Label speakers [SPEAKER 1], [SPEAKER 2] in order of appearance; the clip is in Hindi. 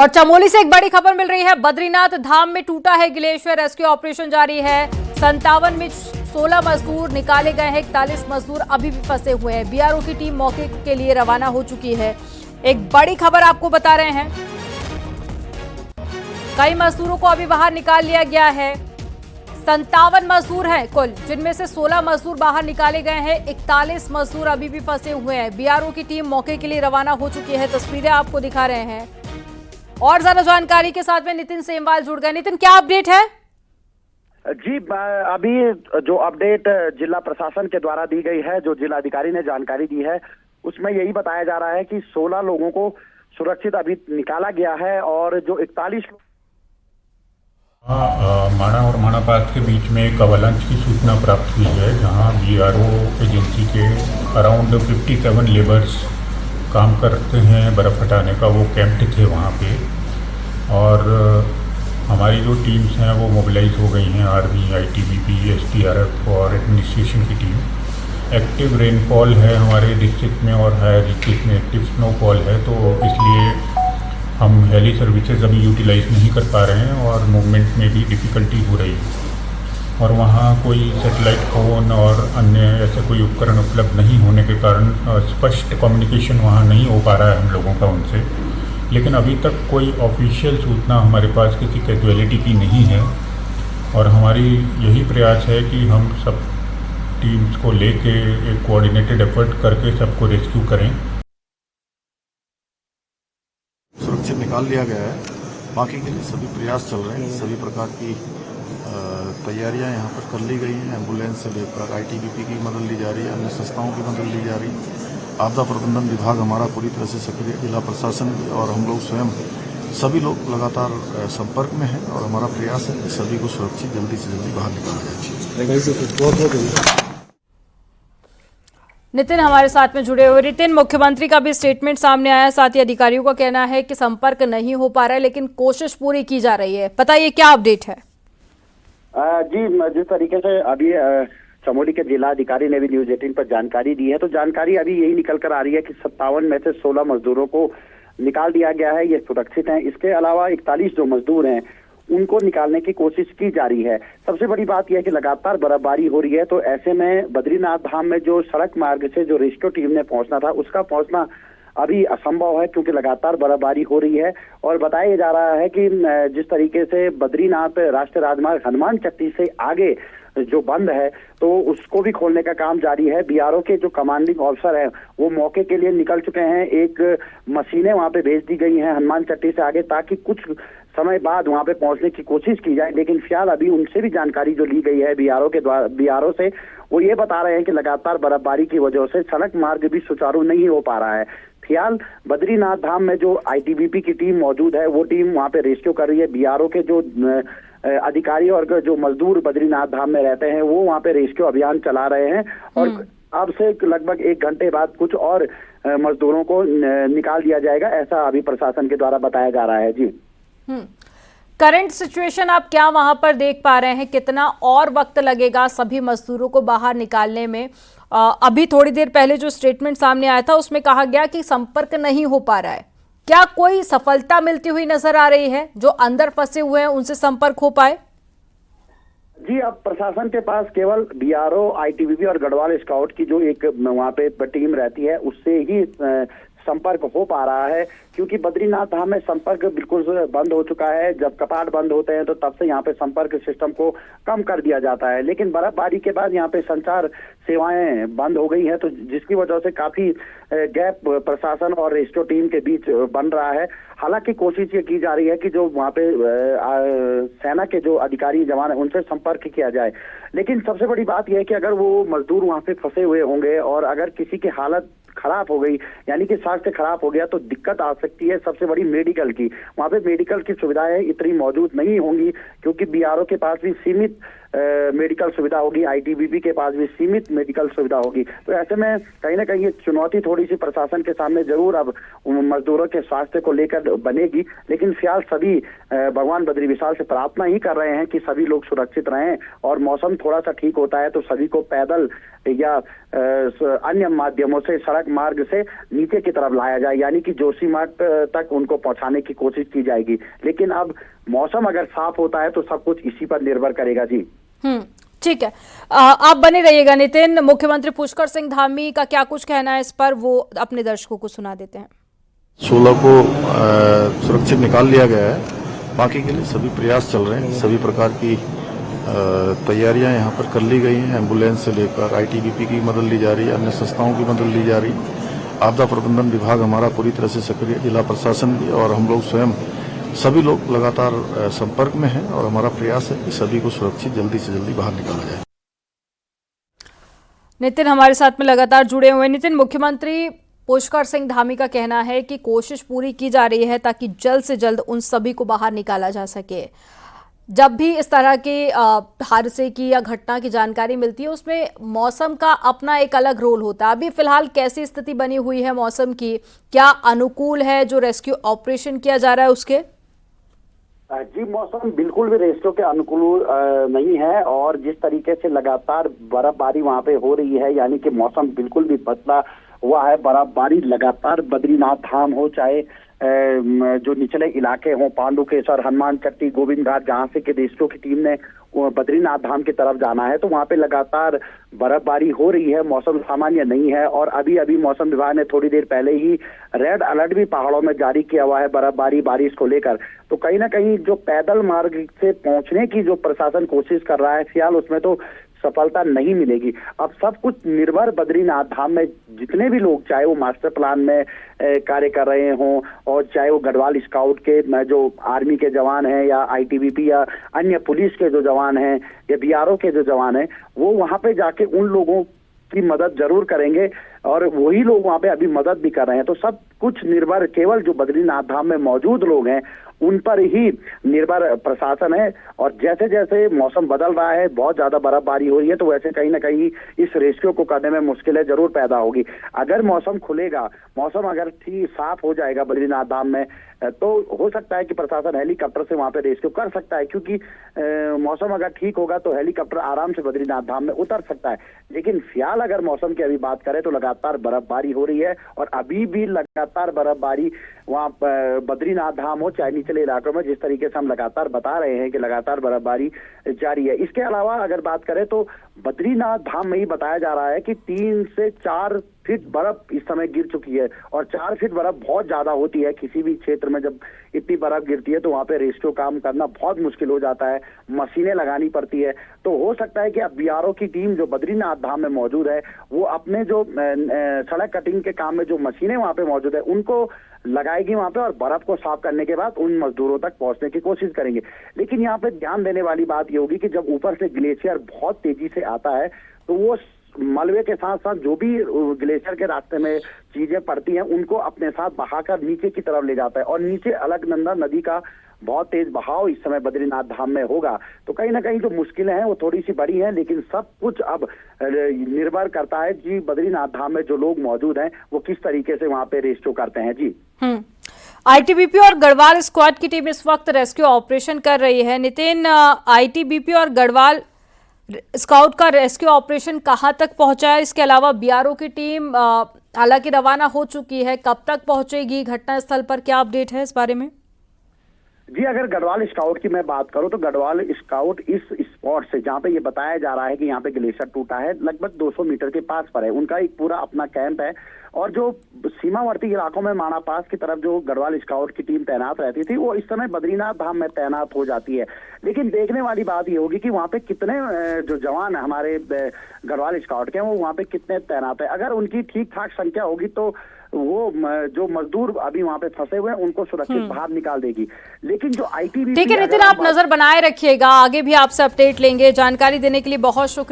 [SPEAKER 1] और चमोली से एक बड़ी खबर मिल रही है। बद्रीनाथ धाम में टूटा है ग्लेशियर, रेस्क्यू ऑपरेशन जारी है। 57 में 16 मजदूर निकाले गए हैं, 41 मजदूर अभी भी फंसे हुए हैं। बीआरओ की टीम मौके के लिए रवाना हो चुकी है। एक बड़ी खबर आपको बता रहे हैं, कई मजदूरों को अभी बाहर निकाल लिया गया है। 57 मजदूर हैं कुल, जिनमें से 16 मजदूर बाहर निकाले गए हैं, 41 मजदूर अभी भी फंसे हुए हैं। बीआरओ की टीम मौके के लिए रवाना हो चुकी है। तस्वीरें आपको दिखा रहे हैं और ज्यादा जानकारी के साथ में नितिन सेमवाल जुड़ गए। नितिन, क्या अपडेट है?
[SPEAKER 2] जी, अभी जो अपडेट जिला प्रशासन के द्वारा दी गई है, जो जिलाधिकारी ने जानकारी दी है, उसमें यही बताया जा रहा है कि 16 लोगों को सुरक्षित अभी निकाला गया है और जो 41
[SPEAKER 3] माणा और माणा पास के बीच में एक अवलांच की सूचना प्राप्त हुई है, जहां बीआरओ एजेंसी के अराउंड 57 लेबर्स काम करते हैं बर्फ़ हटाने का, वो कैंप्ड थे वहाँ पे। और हमारी जो टीम्स हैं वो मोबिलाइज हो गई हैं, आर्मी, आईटीबीपी, एसडीआरएफ और एडमिनिस्ट्रेशन की टीम। एक्टिव रेनफॉल है हमारे डिस्ट्रिक्ट में और हायर डिस्ट्रिक्ट में एक्टिव स्नोफॉल है, तो इसलिए हम हेली सर्विसेज अभी यूटिलाइज नहीं कर पा रहे हैं और मूवमेंट में भी डिफ़िकल्टी हो रही है। और वहाँ कोई सैटेलाइट फ़ोन और अन्य ऐसे कोई उपकरण उपलब्ध नहीं होने के कारण स्पष्ट कम्युनिकेशन वहाँ नहीं हो पा रहा है हम लोगों का उनसे। लेकिन अभी तक कोई ऑफिशियल सूचना हमारे पास किसी कैजुअलिटी की नहीं है और हमारी यही प्रयास है कि हम सब टीम्स को लेके एक कोऑर्डिनेटेड एफर्ट करके सबको रेस्क्यू करें।
[SPEAKER 4] सुरक्षित निकाल लिया गया है, बाकी के लिए सभी प्रयास चल रहे हैं। सभी प्रकार की तैयारियां यहाँ पर कर ली गई हैं। एम्बुलेंस से लेकर आईटीबीपी की मदद ली जा रही है, अन्य संस्थाओं की मदद ली जा रही है। आपदा प्रबंधन विभाग हमारा पूरी तरह से सक्रिय, जिला प्रशासन भी, और हम लोग स्वयं सभी लोग लगातार संपर्क में हैं और हमारा प्रयास है कि सभी को सुरक्षित जल्दी से जल्दी बाहर निकाला जाए।
[SPEAKER 1] नितिन हमारे साथ में जुड़े हुए। नितिन, मुख्यमंत्री का भी स्टेटमेंट सामने आया, साथ ही अधिकारियों का कहना है कि संपर्क नहीं हो पा रहा है, लेकिन कोशिश पूरी की जा रही है। बताइए क्या अपडेट है?
[SPEAKER 2] जी, जिस तरीके से अभी चमोली के जिलाधिकारी ने भी न्यूज 18 पर जानकारी दी है, तो जानकारी अभी यही निकल कर आ रही है कि 57 में से 16 मजदूरों को निकाल दिया गया है, ये सुरक्षित हैं। इसके अलावा 41 जो मजदूर हैं उनको निकालने की कोशिश की जा रही है। सबसे बड़ी बात यह है कि लगातार बर्फबारी हो रही है, तो ऐसे में बद्रीनाथ धाम में जो सड़क मार्ग से जो रेस्क्यू टीम ने पहुंचना था, उसका पहुंचना अभी असंभव है, क्योंकि लगातार बर्फबारी हो रही है। और बताया जा रहा है कि जिस तरीके से बद्रीनाथ राष्ट्रीय राजमार्ग हनुमान चट्टी से आगे जो बंद है, तो उसको भी खोलने का काम जारी है। बीआरओ के जो कमांडिंग ऑफिसर हैं वो मौके के लिए निकल चुके हैं। एक मशीनें वहां पे भेज दी गई हैं हनुमान चट्टी से आगे, ताकि कुछ समय बाद वहां पे पहुंचने की कोशिश की जाए। लेकिन फिलहाल अभी उनसे भी जानकारी जो ली गई है बीआरओ से, वो ये बता रहे हैं कि लगातार बर्फबारी की वजह से सड़क मार्ग भी सुचारू नहीं हो पा रहा है। फिलहाल बद्रीनाथ धाम में जो आईटीबीपी की टीम मौजूद है, वो टीम वहां पे रेस्क्यू कर रही है। बीआरओ के जो अधिकारी और जो मजदूर बद्रीनाथ धाम में रहते हैं, वो वहां पे रेस्क्यू अभियान चला रहे हैं। और अब से लगभग 1 घंटे बाद कुछ और मजदूरों को निकाल दिया जाएगा, ऐसा अभी प्रशासन के द्वारा बताया जा रहा है। जी,
[SPEAKER 1] करंट सिचुएशन आप क्या वहां पर देख पा रहे हैं? कितना और वक्त लगेगा सभी मजदूरों को बाहर निकालने में? अभी थोड़ी देर पहले जो स्टेटमेंट सामने आया था, उसमें कहा गया कि संपर्क नहीं हो पा रहा है। क्या कोई सफलता मिलती हुई नजर आ रही है? जो अंदर फंसे हुए हैं उनसे संपर्क हो पाए?
[SPEAKER 2] जी, अब प्रशासन के पास केवल बीआरओ, आईटीबीपी और गढ़वाल स्काउट की जो एक वहाँ पे टीम रहती है, उससे ही संपर्क हो पा रहा है, क्योंकि बद्रीनाथ धाम में संपर्क बिल्कुल बंद हो चुका है। जब कपाट बंद होते हैं तो तब से यहाँ पे संपर्क सिस्टम को कम कर दिया जाता है। लेकिन बर्फबारी के बाद यहाँ पे संचार सेवाएं बंद हो गई हैं, तो जिसकी वजह से काफी गैप प्रशासन और रेस्क्यू टीम के बीच बन रहा है। हालांकि कोशिश ये की जा रही है कि जो वहाँ पे सेना के जो अधिकारी जवान है उनसे संपर्क किया जाए। लेकिन सबसे बड़ी बात यह है कि अगर वो मजदूर वहाँ पे फंसे हुए होंगे और अगर किसी की हालत खराब हो गई, यानी कि स्वास्थ्य खराब हो गया, तो दिक्कत आ सकती है सबसे बड़ी मेडिकल की। वहाँ पे मेडिकल की सुविधाएं इतनी मौजूद नहीं होंगी, क्योंकि बीआरओ के पास भी सीमित मेडिकल सुविधा होगी, आईटीबीपी के पास भी सीमित मेडिकल सुविधा होगी। तो ऐसे में कहीं ना कहीं ये चुनौती थोड़ी सी प्रशासन के सामने जरूर अब मजदूरों के स्वास्थ्य को लेकर बनेगी। लेकिन फिलहाल सभी भगवान बद्री विशाल से प्रार्थना ही कर रहे हैं कि सभी लोग सुरक्षित रहें और मौसम थोड़ा सा ठीक होता है तो सभी को पैदल या अन्य माध्यमों से सड़क मार्ग से नीचे की तरफ लाया जाए, यानी कि जोशीमठ तक उनको पहुंचाने की कोशिश की जाएगी। लेकिन अब मौसम अगर साफ होता है तो सब कुछ इसी पर निर्भर करेगा जी।
[SPEAKER 1] ठीक है, आप बने रहिएगा नितिन। मुख्यमंत्री पुष्कर सिंह धामी का क्या कुछ कहना है इस पर, वो अपने दर्शकों को सुना देते हैं।
[SPEAKER 4] 16 को सुरक्षित निकाल लिया गया है, बाकी के लिए सभी प्रयास चल रहे हैं। सभी प्रकार की तैयारियां यहाँ पर कर ली गई हैं। एम्बुलेंस से लेकर आईटीबीपी की मदद ली जा रही है, अन्य संस्थाओं की मदद ली जा रही है। आपदा प्रबंधन विभाग हमारा पूरी तरह से सक्रिय, जिला प्रशासन भी, और हम लोग स्वयं सभी लोग लगातार संपर्क में हैं और हमारा प्रयास है कि सभी को सुरक्षित जल्दी से जल्दी बाहर निकाला जाए।
[SPEAKER 1] नितिन हमारे साथ में लगातार जुड़े हुए। नितिन, मुख्यमंत्री पुष्कर सिंह धामी का कहना है कि कोशिश पूरी की जा रही है ताकि जल्द से जल्द उन सभी को बाहर निकाला जा सके। जब भी इस तरह के हादसे की या घटना की जानकारी मिलती है उसमें मौसम का अपना एक अलग रोल होता है। अभी फिलहाल कैसी स्थिति बनी हुई है मौसम की, क्या अनुकूल है जो रेस्क्यू ऑपरेशन किया जा रहा है उसके?
[SPEAKER 2] जी, मौसम बिल्कुल भी रेस्क्यू के अनुकूल नहीं है और जिस तरीके से लगातार बर्फबारी वहां पे हो रही है, यानी कि मौसम बिल्कुल भी बदला हुआ है। बर्फबारी लगातार बद्रीनाथ धाम हो, चाहे जो निचले इलाके हों, पांडुकेश्वर, हनुमान चट्टी, गोविंद घाट, जहां से कि रेस्क्यू की टीम ने बद्रीनाथ धाम की तरफ जाना है तो वहां पे लगातार बर्फबारी हो रही है। मौसम सामान्य नहीं है और अभी मौसम विभाग ने थोड़ी देर पहले ही रेड अलर्ट भी पहाड़ों में जारी किया हुआ है बर्फबारी बारिश को लेकर। तो कहीं ना कहीं जो पैदल मार्ग से पहुंचने की जो प्रशासन कोशिश कर रहा है फिलहाल उसमें तो सफलता नहीं मिलेगी। अब सब कुछ निर्भर बद्रीनाथ धाम में जितने भी लोग, चाहे वो मास्टर प्लान में कार्य कर रहे हों और चाहे वो गढ़वाल स्काउट के जो आर्मी के जवान हैं या आईटीबीपी या अन्य पुलिस के जो जवान हैं या बीआरओ के जो जवान हैं, वो वहां पे जाके उन लोगों की मदद जरूर करेंगे और वही लोग वहां पे अभी मदद भी कर रहे हैं। तो सब कुछ निर्भर केवल जो बद्रीनाथ धाम में मौजूद लोग हैं उन पर ही निर्भर प्रशासन है। और जैसे जैसे मौसम बदल रहा है, बहुत ज्यादा बर्फबारी हो रही है, तो वैसे कहीं ना कहीं इस रेस्क्यू को करने में मुश्किलें जरूर पैदा होगी। अगर मौसम खुलेगा, मौसम अगर ठीक साफ हो जाएगा बद्रीनाथ धाम में, तो हो सकता है कि प्रशासन हेलीकॉप्टर से वहां पे रेस्क्यू कर सकता है, क्योंकि मौसम अगर ठीक होगा तो हेलीकॉप्टर आराम से बद्रीनाथ धाम में उतर सकता है। लेकिन फिलहाल अगर मौसम की अभी बात करें तो लगातार बर्फबारी हो रही है और अभी भी लगातार बर्फबारी वहाँ बद्रीनाथ धाम हो चाहे निचले इलाकों में, जिस तरीके से हम लगातार बता रहे हैं कि लगातार बर्फबारी जारी है। इसके अलावा अगर बात करें तो बद्रीनाथ धाम में ही बताया जा रहा है कि 3 से 4 फीट बर्फ इस समय गिर चुकी है और 4 फीट बर्फ बहुत ज्यादा होती है। किसी भी क्षेत्र में जब इतनी बर्फ गिरती है तो वहां पे रेस्क्यू काम करना बहुत मुश्किल हो जाता है, मशीनें लगानी पड़ती है। तो हो सकता है कि अब बीआरओ की टीम जो बद्रीनाथ धाम में मौजूद है वो अपने जो सड़क कटिंग के काम में जो मशीनें वहां पे मौजूद है उनको लगाएगी वहां पे और बर्फ को साफ करने के बाद उन मजदूरों तक पहुंचने की कोशिश करेंगे। लेकिन यहाँ पे ध्यान देने वाली बात ये होगी कि जब ऊपर से ग्लेशियर बहुत तेजी से आता है तो वो मलबे के साथ साथ जो भी ग्लेशियर के रास्ते में चीजें पड़ती हैं उनको अपने साथ बहाकर नीचे की तरफ ले जाता है और नीचे अलकनंदा नदी का बहुत तेज बहाव इस समय बद्रीनाथ धाम में होगा। तो कहीं ना कहीं जो मुश्किलें हैं वो थोड़ी सी बड़ी हैं, लेकिन सब कुछ अब निर्भर करता है जी बद्रीनाथ धाम में जो लोग मौजूद हैं वो किस तरीके से वहां पे रेस्क्यू करते हैं। जी,
[SPEAKER 1] आईटीबीपी और गढ़वाल स्क्वाड की टीम इस वक्त रेस्क्यू ऑपरेशन कर रही है। नितिन, आईटीबीपी और गढ़वाल स्काउट का रेस्क्यू ऑपरेशन कहां तक पहुंचा है? इसके अलावा बीआरओ की टीम हालांकि रवाना हो चुकी है, कब तक पहुंचेगी घटनास्थल पर, क्या अपडेट है इस बारे में?
[SPEAKER 2] जी, अगर गढ़वाल स्काउट की मैं बात करूं तो गढ़वाल स्काउट इस स्पॉट से जहां पे ये बताया जा रहा है कि यहाँ पे ग्लेशियर टूटा है लगभग 200 मीटर के पास पर है, उनका एक पूरा अपना कैंप है। और जो सीमावर्ती इलाकों में माणा पास की तरफ जो गढ़वाल स्काउट की टीम तैनात रहती थी वो इस समय बद्रीनाथ धाम में तैनात हो जाती है। लेकिन देखने वाली बात ये होगी कि वहाँ पे कितने जो जवान हमारे गढ़वाल स्काउट के हैं वो वहाँ पे कितने तैनात है। अगर उनकी ठीक ठाक संख्या होगी तो वो जो मजदूर अभी वहाँ पे फंसे हुए हैं उनको सुरक्षित बाहर निकाल देगी। लेकिन जो आईटीबीपी,
[SPEAKER 1] ठीक है नितिन, आप नजर बनाए रखिएगा, आगे भी आपसे अपडेट लेंगे। जानकारी देने के लिए बहुत शुक्रिया।